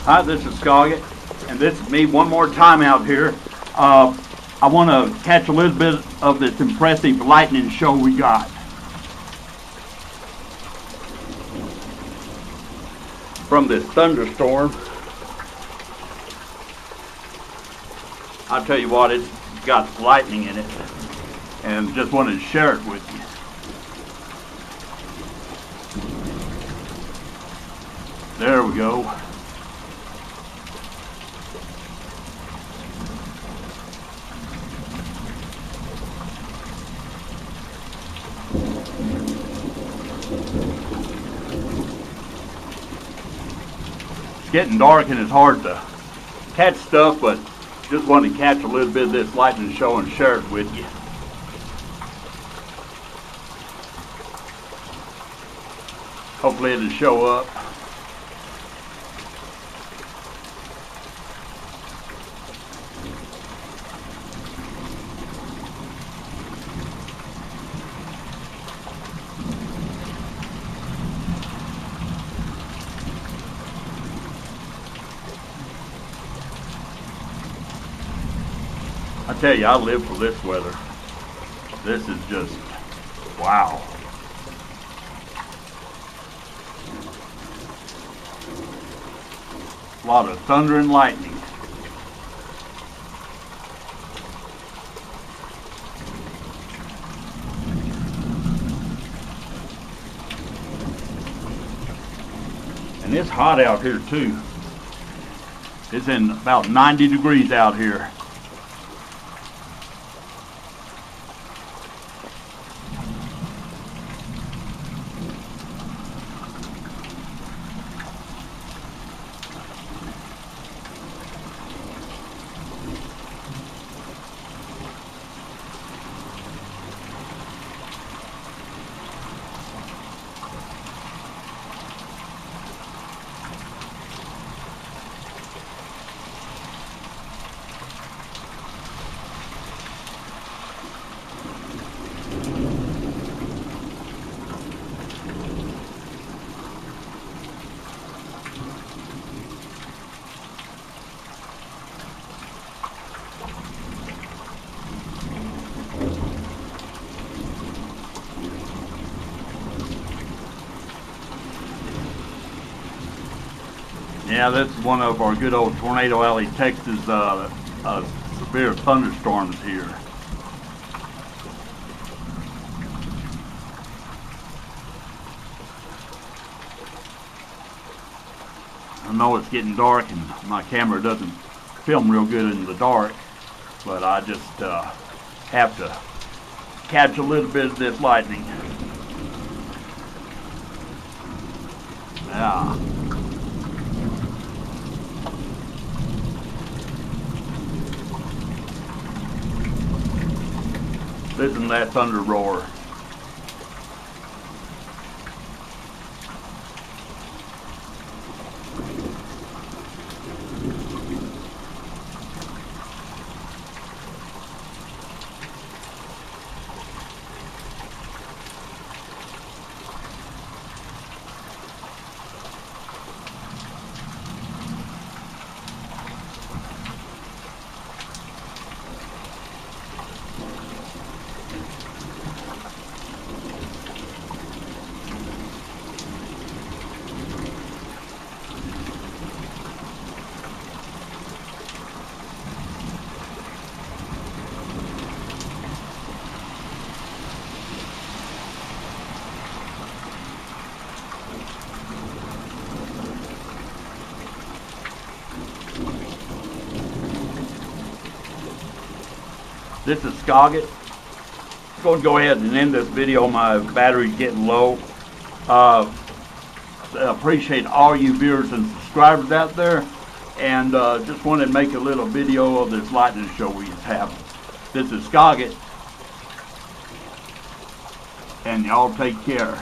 Hi, this is Scoggett, and this is me one more time out here. I want to catch a little bit of this impressive lightning show we got. From this thunderstorm. I'll tell you what, it's got lightning in it, and just wanted to share it with you. There we go. It's getting dark and it's hard to catch stuff, but just want to catch a little bit of this lightning show and share it with you. Hopefully it'll show up. I tell you, I live for this weather. This is just, wow. A lot of thunder and lightning. And it's hot out here too. It's in about 90 degrees out here. Yeah, that's one of our good old Tornado Alley, Texas severe thunderstorms here. I know it's getting dark and my camera doesn't film real good in the dark, but I just have to catch a little bit of this lightning. Yeah. Listen to that thunder roar. This is Scoggett. I'm going to go ahead and end this video. My battery's getting low. Appreciate all you viewers and subscribers out there, and just wanted to make a little video of this lightning show we have. This is Scoggett, and y'all take care.